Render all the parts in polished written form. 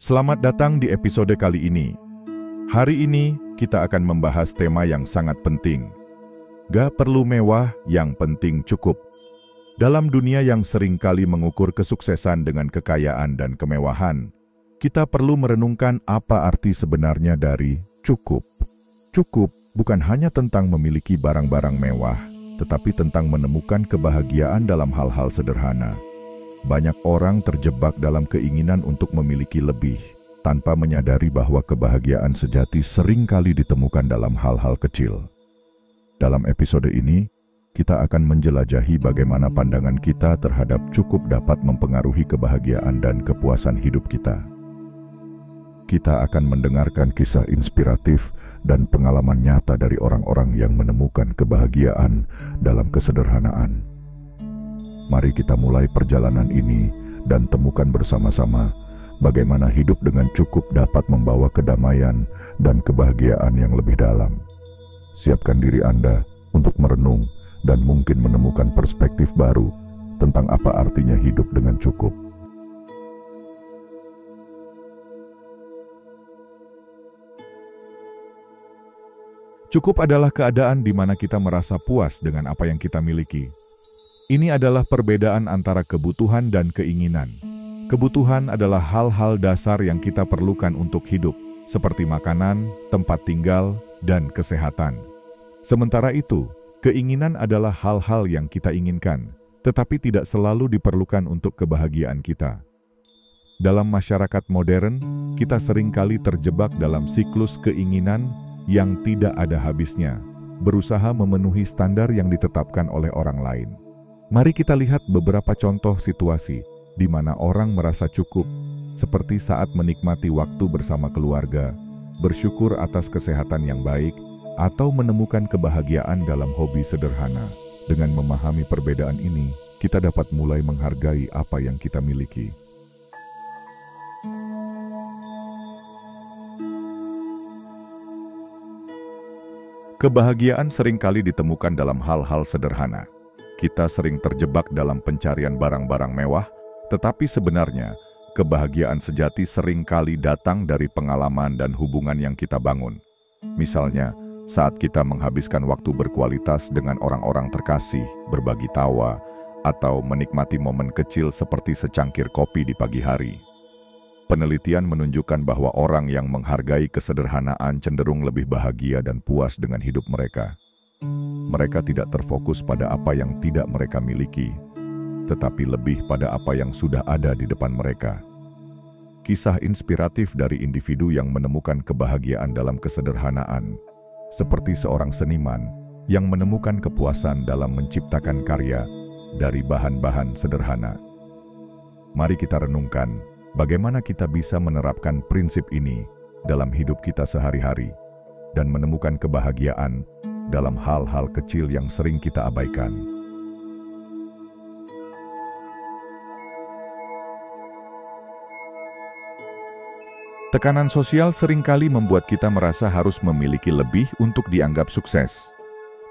Selamat datang di episode kali ini. Hari ini kita akan membahas tema yang sangat penting. Gak perlu mewah, yang penting cukup. Dalam dunia yang seringkali mengukur kesuksesan dengan kekayaan dan kemewahan, kita perlu merenungkan apa arti sebenarnya dari cukup. Cukup bukan hanya tentang memiliki barang-barang mewah, tetapi tentang menemukan kebahagiaan dalam hal-hal sederhana. Banyak orang terjebak dalam keinginan untuk memiliki lebih, tanpa menyadari bahwa kebahagiaan sejati seringkali ditemukan dalam hal-hal kecil. Dalam episode ini, kita akan menjelajahi bagaimana pandangan kita terhadap cukup dapat mempengaruhi kebahagiaan dan kepuasan hidup kita. Kita akan mendengarkan kisah inspiratif dan pengalaman nyata dari orang-orang yang menemukan kebahagiaan dalam kesederhanaan. Mari kita mulai perjalanan ini dan temukan bersama-sama bagaimana hidup dengan cukup dapat membawa kedamaian dan kebahagiaan yang lebih dalam. Siapkan diri Anda untuk merenung dan mungkin menemukan perspektif baru tentang apa artinya hidup dengan cukup. Cukup adalah keadaan di mana kita merasa puas dengan apa yang kita miliki. Ini adalah perbedaan antara kebutuhan dan keinginan. Kebutuhan adalah hal-hal dasar yang kita perlukan untuk hidup, seperti makanan, tempat tinggal, dan kesehatan. Sementara itu, keinginan adalah hal-hal yang kita inginkan, tetapi tidak selalu diperlukan untuk kebahagiaan kita. Dalam masyarakat modern, kita seringkali terjebak dalam siklus keinginan yang tidak ada habisnya, berusaha memenuhi standar yang ditetapkan oleh orang lain. Mari kita lihat beberapa contoh situasi di mana orang merasa cukup, seperti saat menikmati waktu bersama keluarga, bersyukur atas kesehatan yang baik, atau menemukan kebahagiaan dalam hobi sederhana. Dengan memahami perbedaan ini, kita dapat mulai menghargai apa yang kita miliki. Kebahagiaan seringkali ditemukan dalam hal-hal sederhana. Kita sering terjebak dalam pencarian barang-barang mewah, tetapi sebenarnya kebahagiaan sejati seringkali datang dari pengalaman dan hubungan yang kita bangun. Misalnya, saat kita menghabiskan waktu berkualitas dengan orang-orang terkasih, berbagi tawa, atau menikmati momen kecil seperti secangkir kopi di pagi hari. Penelitian menunjukkan bahwa orang yang menghargai kesederhanaan cenderung lebih bahagia dan puas dengan hidup mereka. Mereka tidak terfokus pada apa yang tidak mereka miliki, tetapi lebih pada apa yang sudah ada di depan mereka. Kisah inspiratif dari individu yang menemukan kebahagiaan dalam kesederhanaan, seperti seorang seniman yang menemukan kepuasan dalam menciptakan karya dari bahan-bahan sederhana. Mari kita renungkan bagaimana kita bisa menerapkan prinsip ini dalam hidup kita sehari-hari dan menemukan kebahagiaan dalam hal-hal kecil yang sering kita abaikan. Tekanan sosial seringkali membuat kita merasa harus memiliki lebih untuk dianggap sukses.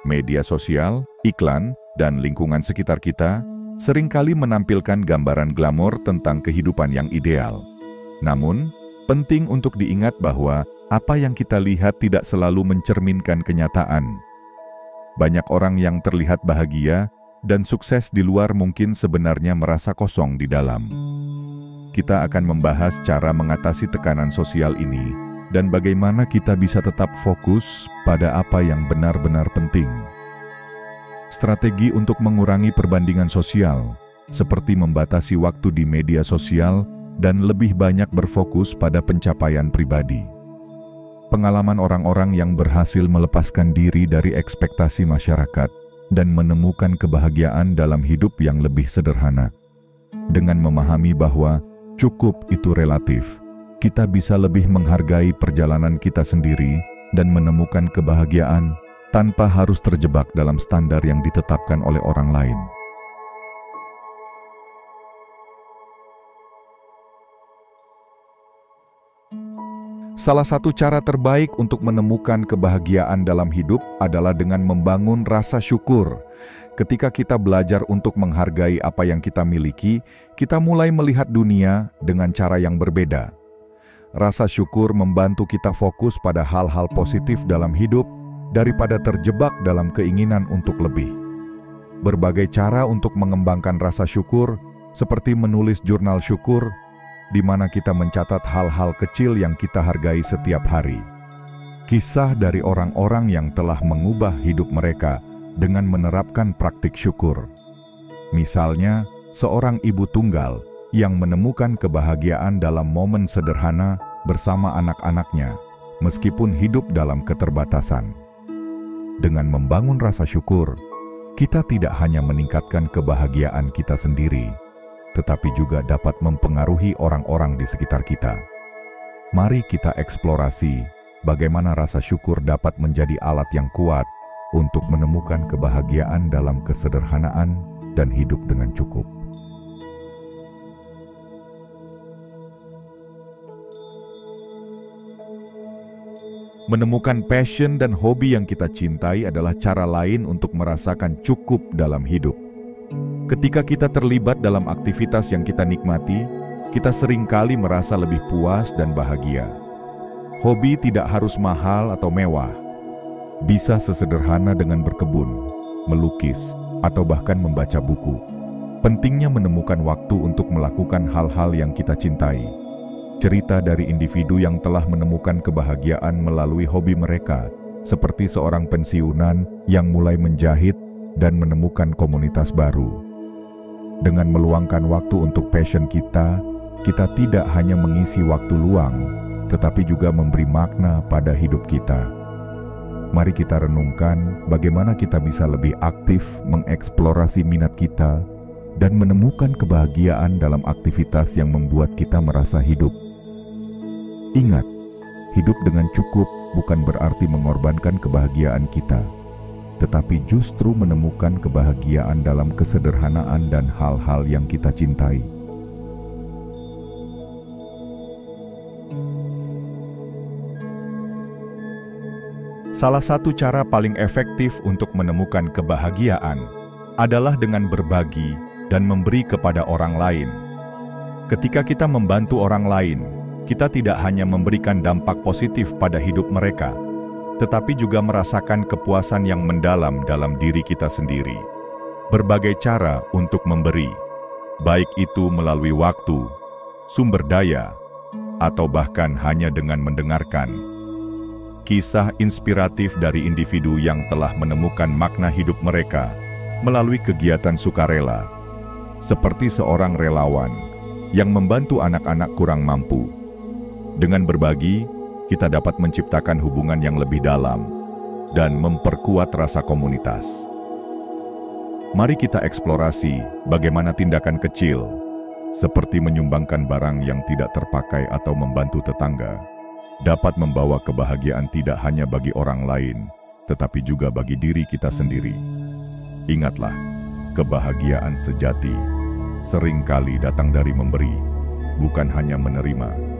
Media sosial, iklan, dan lingkungan sekitar kita seringkali menampilkan gambaran glamor tentang kehidupan yang ideal. Namun, penting untuk diingat bahwa apa yang kita lihat tidak selalu mencerminkan kenyataan. Banyak orang yang terlihat bahagia dan sukses di luar mungkin sebenarnya merasa kosong di dalam. Kita akan membahas cara mengatasi tekanan sosial ini dan bagaimana kita bisa tetap fokus pada apa yang benar-benar penting. Strategi untuk mengurangi perbandingan sosial, seperti membatasi waktu di media sosial dan lebih banyak berfokus pada pencapaian pribadi. Pengalaman orang-orang yang berhasil melepaskan diri dari ekspektasi masyarakat dan menemukan kebahagiaan dalam hidup yang lebih sederhana. Dengan memahami bahwa cukup itu relatif, kita bisa lebih menghargai perjalanan kita sendiri dan menemukan kebahagiaan tanpa harus terjebak dalam standar yang ditetapkan oleh orang lain. Salah satu cara terbaik untuk menemukan kebahagiaan dalam hidup adalah dengan membangun rasa syukur. Ketika kita belajar untuk menghargai apa yang kita miliki, kita mulai melihat dunia dengan cara yang berbeda. rasa syukur membantu kita fokus pada hal-hal positif dalam hidup daripada terjebak dalam keinginan untuk lebih. Berbagai cara untuk mengembangkan rasa syukur, seperti menulis jurnal syukur, di mana kita mencatat hal-hal kecil yang kita hargai setiap hari. Kisah dari orang-orang yang telah mengubah hidup mereka dengan menerapkan praktik syukur. Misalnya, seorang ibu tunggal yang menemukan kebahagiaan dalam momen sederhana bersama anak-anaknya, meskipun hidup dalam keterbatasan. Dengan membangun rasa syukur, kita tidak hanya meningkatkan kebahagiaan kita sendiri, tetapi juga dapat mempengaruhi orang-orang di sekitar kita. Mari kita eksplorasi bagaimana rasa syukur dapat menjadi alat yang kuat untuk menemukan kebahagiaan dalam kesederhanaan dan hidup dengan cukup. Menemukan passion dan hobi yang kita cintai adalah cara lain untuk merasakan cukup dalam hidup. Ketika kita terlibat dalam aktivitas yang kita nikmati, kita seringkali merasa lebih puas dan bahagia. Hobi tidak harus mahal atau mewah. Bisa sesederhana dengan berkebun, melukis, atau bahkan membaca buku. Pentingnya menemukan waktu untuk melakukan hal-hal yang kita cintai. Cerita dari individu yang telah menemukan kebahagiaan melalui hobi mereka, seperti seorang pensiunan yang mulai menjahit dan menemukan komunitas baru. Dengan meluangkan waktu untuk passion kita tidak hanya mengisi waktu luang, tetapi juga memberi makna pada hidup kita. Mari kita renungkan bagaimana kita bisa lebih aktif mengeksplorasi minat kita dan menemukan kebahagiaan dalam aktivitas yang membuat kita merasa hidup. Ingat, hidup dengan cukup bukan berarti mengorbankan kebahagiaan kita, tetapi justru menemukan kebahagiaan dalam kesederhanaan dan hal-hal yang kita cintai. Salah satu cara paling efektif untuk menemukan kebahagiaan adalah dengan berbagi dan memberi kepada orang lain. Ketika kita membantu orang lain, kita tidak hanya memberikan dampak positif pada hidup mereka, tetapi juga merasakan kepuasan yang mendalam dalam diri kita sendiri. Berbagai cara untuk memberi, baik itu melalui waktu, sumber daya, atau bahkan hanya dengan mendengarkan. Kisah inspiratif dari individu yang telah menemukan makna hidup mereka melalui kegiatan sukarela, seperti seorang relawan yang membantu anak-anak kurang mampu. Dengan berbagi, kita dapat menciptakan hubungan yang lebih dalam dan memperkuat rasa komunitas. Mari kita eksplorasi bagaimana tindakan kecil, seperti menyumbangkan barang yang tidak terpakai atau membantu tetangga, dapat membawa kebahagiaan tidak hanya bagi orang lain, tetapi juga bagi diri kita sendiri. Ingatlah, kebahagiaan sejati seringkali datang dari memberi, bukan hanya menerima.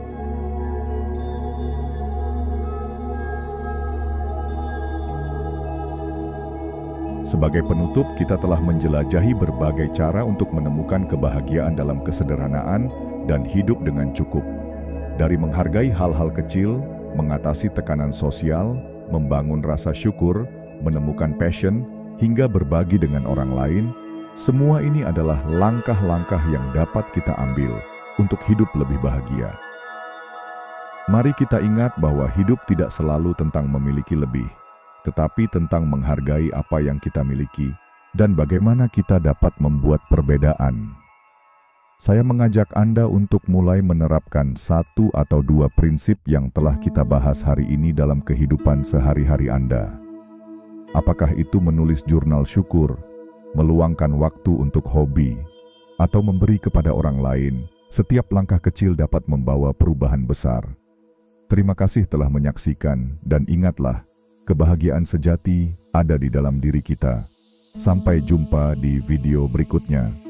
Sebagai penutup, kita telah menjelajahi berbagai cara untuk menemukan kebahagiaan dalam kesederhanaan dan hidup dengan cukup. Dari menghargai hal-hal kecil, mengatasi tekanan sosial, membangun rasa syukur, menemukan passion, hingga berbagi dengan orang lain, semua ini adalah langkah-langkah yang dapat kita ambil untuk hidup lebih bahagia. Mari kita ingat bahwa hidup tidak selalu tentang memiliki lebih, tetapi tentang menghargai apa yang kita miliki dan bagaimana kita dapat membuat perbedaan. Saya mengajak Anda untuk mulai menerapkan 1 atau 2 prinsip yang telah kita bahas hari ini dalam kehidupan sehari-hari Anda. Apakah itu menulis jurnal syukur, meluangkan waktu untuk hobi, atau memberi kepada orang lain? Setiap langkah kecil dapat membawa perubahan besar. Terima kasih telah menyaksikan, dan ingatlah, kebahagiaan sejati ada di dalam diri kita. Sampai jumpa di video berikutnya.